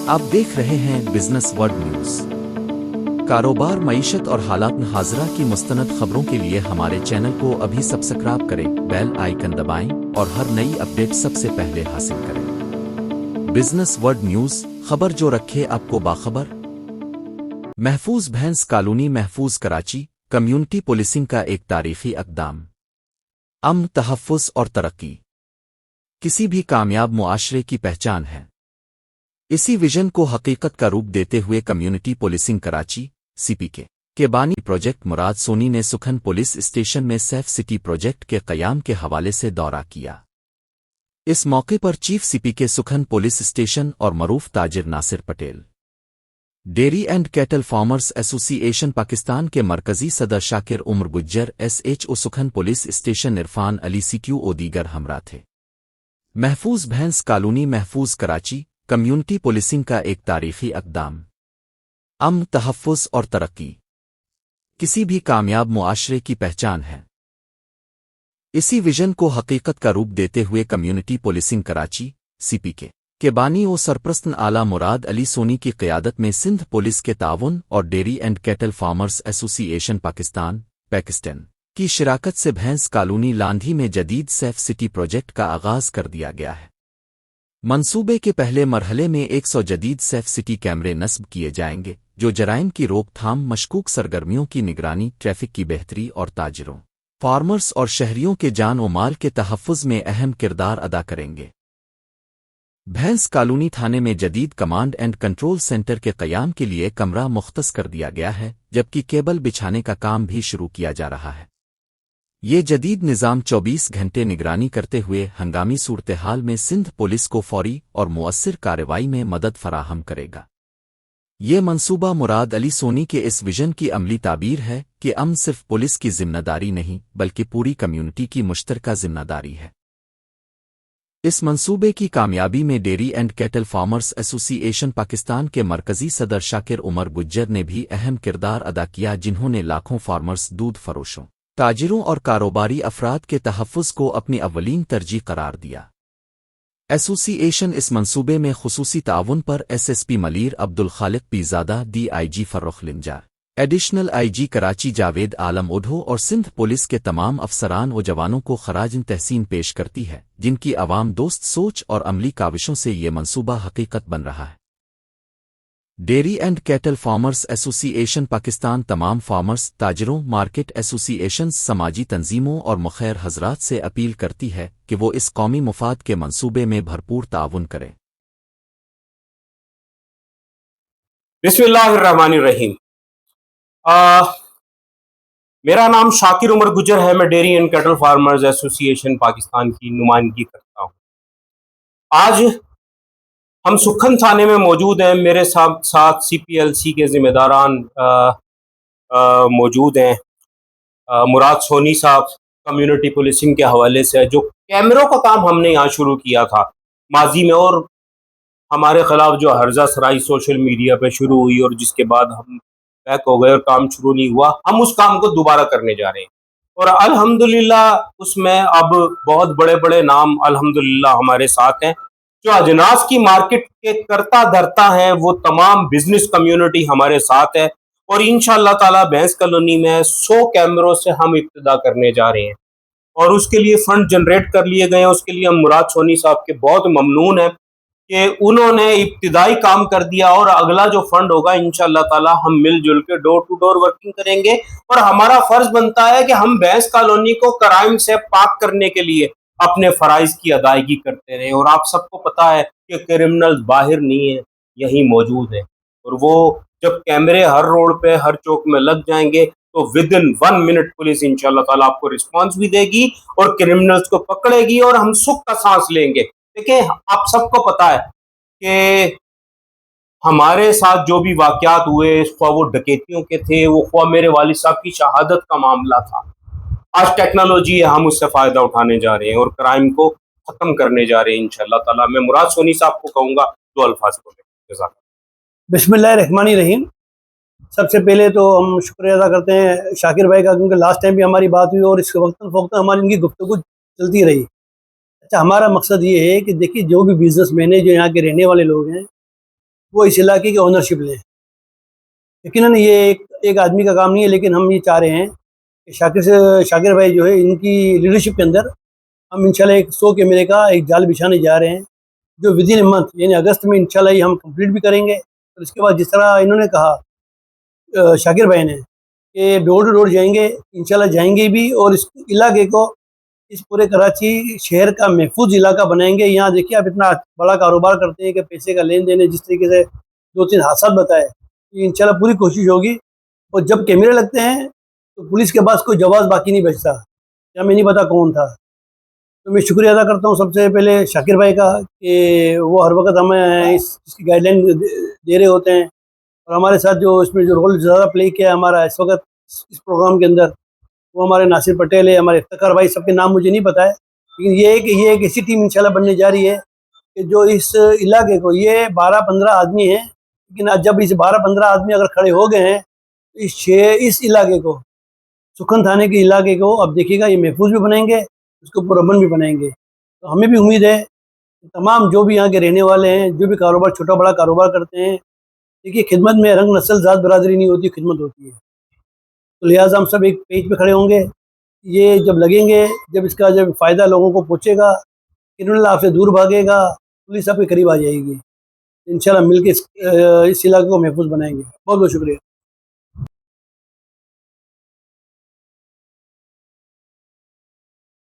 آپ دیکھ رہے ہیں بزنس ورڈ نیوز۔ کاروبار، معیشت اور حالات حاضرہ کی مستند خبروں کے لیے ہمارے چینل کو ابھی سبسکرائب کریں، بیل آئیکن دبائیں اور ہر نئی اپڈیٹ سب سے پہلے حاصل کریں۔ بزنس ورڈ نیوز، خبر جو رکھے آپ کو باخبر۔ محفوظ بھینس کالونی محفوظ کراچی، کمیونٹی پولیسنگ کا ایک تاریخی اقدام۔ امن، تحفظ اور ترقی کسی بھی کامیاب معاشرے کی پہچان ہے۔ اسی ویژن کو حقیقت کا روپ دیتے ہوئے کمیونٹی پولیسنگ کراچی سی پی کے بانی پروجیکٹ مراد سونی نے سکھن پولیس اسٹیشن میں سیف سٹی پروجیکٹ کے قیام کے حوالے سے دورہ کیا۔ اس موقع پر چیف سی پی کے سکھن پولیس اسٹیشن اور معروف تاجر Nasir Patel, dairy and cattle farmers association Pakistan کے مرکزی صدر Shakir Umar Gujjar, S H O Sukhan police station Irfan Ali C Q O دیگر ہمراہ تھے۔ محفوظ بھینس کالونی محفوظ کراچی، کمیونٹی پولیسنگ کا ایک تاریخی اقدام۔ امن، تحفظ اور ترقی کسی بھی کامیاب معاشرے کی پہچان ہے۔ اسی ویژن کو حقیقت کا روپ دیتے ہوئے کمیونٹی پولیسنگ کراچی سی پی کے بانی و سرپرست اعلیٰ مراد علی سونی کی قیادت میں سندھ پولیس کے تعاون اور dairy and cattle farmers association Pakistan کی شراکت سے بھینس کالونی لاندھی میں جدید سیف سٹی پروجیکٹ کا آغاز کر دیا گیا ہے۔ منصوبے کے پہلے مرحلے میں 100 جدید سیف سٹی کیمرے نصب کیے جائیں گے، جو جرائم کی روک تھام، مشکوک سرگرمیوں کی نگرانی، ٹریفک کی بہتری اور تاجروں، فارمرز اور شہریوں کے جان و مال کے تحفظ میں اہم کردار ادا کریں گے۔ بھینس کالونی تھانے میں جدید کمانڈ اینڈ کنٹرول سینٹر کے قیام کے لیے کمرہ مختص کر دیا گیا ہے، جبکہ کیبل بچھانے کا کام بھی شروع کیا جا رہا ہے۔ یہ جدید نظام 24 گھنٹے نگرانی کرتے ہوئے ہنگامی صورتحال میں سندھ پولیس کو فوری اور مؤثر کارروائی میں مدد فراہم کرے گا۔ یہ منصوبہ مراد علی سونی کے اس ویژن کی عملی تعبیر ہے کہ امن صرف پولیس کی ذمہ داری نہیں بلکہ پوری کمیونٹی کی مشترکہ ذمہ داری ہے۔ اس منصوبے کی کامیابی میں dairy and cattle farmers association Pakistan کے مرکزی صدر شاکر عمر گجر نے بھی اہم کردار ادا کیا، جنہوں نے لاکھوں فارمرز، دودھ فروشوں، تاجروں اور کاروباری افراد کے تحفظ کو اپنی اولین ترجیح قرار دیا۔ ایسوسی ایشن اس منصوبے میں خصوصی تعاون پر S S P Malir Abdul Khaliq Pirzada, D I G Farrukh Lanjar, additional I G Karachi Javed Alam Odho اور سندھ پولیس کے تمام افسران و جوانوں کو خراج تحسین پیش کرتی ہے، جن کی عوام دوست سوچ اور عملی کاوشوں سے یہ منصوبہ حقیقت بن رہا ہے۔ Dairy and cattle farmers association Pakistan تمام فارمرز، تاجروں، مارکیٹ ایسوسی ایشنز، سماجی تنظیموں اور مخیر حضرات سے اپیل کرتی ہے کہ وہ اس قومی مفاد کے منصوبے میں بھرپور تعاون کریں۔ بسم اللہ الرحمن الرحیم۔ میرا نام شاکر عمر گجر ہے، میں dairy and cattle farmers association Pakistan کی نمائندگی کرتا ہوں۔ آج ہم سکھن تھانے میں موجود ہیں، میرے ساتھ سی پی ایل سی کے ذمہ داران موجود ہیں۔ مراد سونی صاحب کمیونٹی پولیسنگ کے حوالے سے جو کیمروں کا کام ہم نے یہاں شروع کیا تھا ماضی میں، اور ہمارے خلاف جو ہرزہ سرائی سوشل میڈیا پہ شروع ہوئی اور جس کے بعد ہم بیک ہو گئے اور کام شروع نہیں ہوا، ہم اس کام کو دوبارہ کرنے جا رہے ہیں، اور الحمدللہ اس میں اب بہت بڑے بڑے نام الحمدللہ ہمارے ساتھ ہیں۔ جو اجناس کی مارکیٹ کے کرتا دھرتا ہیں وہ تمام بزنس کمیونٹی ہمارے ساتھ ہے، اور انشاءاللہ تعالی بھینس کالونی میں 100 کیمروں سے ہم ابتدا کرنے جا رہے ہیں، اور اس کے لیے فنڈ جنریٹ کر لیے گئے ہیں۔ اس کے لیے ہم مراد سونی صاحب کے بہت ممنون ہیں کہ انہوں نے ابتدائی کام کر دیا، اور اگلا جو فنڈ ہوگا انشاءاللہ تعالی ہم مل جل کے ڈور ٹو ڈور ورکنگ کریں گے، اور ہمارا فرض بنتا ہے کہ ہم بھینس کالونی کو کرائم سے پاک کرنے کے لیے اپنے فرائض کی ادائیگی کرتے رہیں۔ اور آپ سب کو پتا ہے کہ کرمنل باہر نہیں ہیں، یہی موجود ہیں، اور وہ جب کیمرے ہر روڈ پہ ہر چوک میں لگ جائیں گے تو ودن 1 منٹ پولیس انشاءاللہ تعالیٰ آپ کو رسپانس بھی دے گی اور کرمنلز کو پکڑے گی، اور ہم سکھ کا سانس لیں گے۔ دیکھیں، آپ سب کو پتا ہے کہ ہمارے ساتھ جو بھی واقعات ہوئے، خواہ وہ ڈکیتیوں کے تھے، وہ خواہ میرے والد صاحب کی شہادت کا معاملہ تھا، آج ٹیکنالوجی ہے، ہم اس سے فائدہ اٹھانے جا رہے ہیں اور کرائم کو ختم کرنے جا رہے ہیں انشاءاللہ تعالیٰ۔ میں مراد سونی صاحب کو کہوں گا 2 الفاظ بولیں۔ جزاک اللہ۔ بسم اللہ الرحمن الرحیم۔ سب سے پہلے تو ہم شکریہ ادا کرتے ہیں شاکر بھائی کا، کیونکہ لاسٹ ٹائم بھی ہماری بات ہوئی اور اس وقت فوقتاً ہماری ان کی گفتگو چلتی رہی۔ اچھا، ہمارا مقصد یہ ہے کہ دیکھیے جو بھی بزنس مین ہے، جو یہاں کے رہنے والے لوگ ہیں، وہ اس علاقے کی اونرشپ لیں. یقیناً یہ ایک آدمی کا کام نہیں ہے، لیکن ہم یہ چاہ رہے ہیں کہ شاکر بھائی جو ہے ان کی لیڈرشپ کے اندر ہم انشاءاللہ ایک 100 کیمرے کا ایک جال بچھانے جا رہے ہیں، جو ود ان اے منتھ یعنی اگست میں انشاءاللہ یہ ہم کمپلیٹ بھی کریں گے. اور اس کے بعد جس طرح انہوں نے کہا شاکر بھائی نے کہ ڈور ٹو ڈور جائیں گے، انشاءاللہ جائیں گے بھی، اور اس علاقے کو اس پورے کراچی شہر کا محفوظ علاقہ بنائیں گے. یہاں دیکھیے آپ اتنا بڑا کاروبار کرتے ہیں کہ پیسے کا لین دین ہے، جس طریقے سے 2-3 حادثات بتائے، انشاءاللہ پوری کوشش ہوگی. اور جب کیمرے لگتے ہیں تو پولیس کے پاس کوئی جواز باقی نہیں بچتا کہ ہمیں نہیں پتا کون تھا. تو میں شکریہ ادا کرتا ہوں سب سے پہلے شاکر بھائی کا کہ وہ ہر وقت ہمیں اس کی گائیڈ لائن دے رہے ہوتے ہیں، اور ہمارے ساتھ جو اس میں جو رول زیادہ پلے کیا ہمارا اس وقت اس پروگرام کے اندر وہ ہمارے ناصر پٹیل ہے، ہمارے افتخار بھائی، سب کے نام مجھے نہیں پتہ ہے، لیکن یہ ہے کہ یہ ایک ایسی ٹیم انشاءاللہ بننے جا رہی ہے کہ جو اس علاقے کو، یہ 12-15 آدمی ہیں، لیکن جب اس 12-15 آدمی اگر کھڑے ہو گئے ہیں اس علاقے کو، سکھن تھانے کے علاقے کو، اب دیکھیے گا یہ محفوظ بھی بنائیں گے، اس کو پرامن بھی بنائیں گے. تو ہمیں بھی امید ہے کہ تمام جو بھی یہاں کے رہنے والے ہیں، جو بھی کاروبار چھوٹا بڑا کاروبار کرتے ہیں، دیکھیے خدمت میں رنگ نسل ذات برادری نہیں ہوتی، خدمت ہوتی ہے. تو لہٰذا ہم سب ایک پیج پہ کھڑے ہوں گے. یہ جب لگیں گے، جب اس کا جب فائدہ لوگوں کو پہنچے گا، کرمنل آپ سے دور بھاگے گا، پولیس آپ کے قریب آ جائے گی. انشاءاللہ مل کے اس علاقے کو محفوظ بنائیں گے. بہت بہت شکریہ.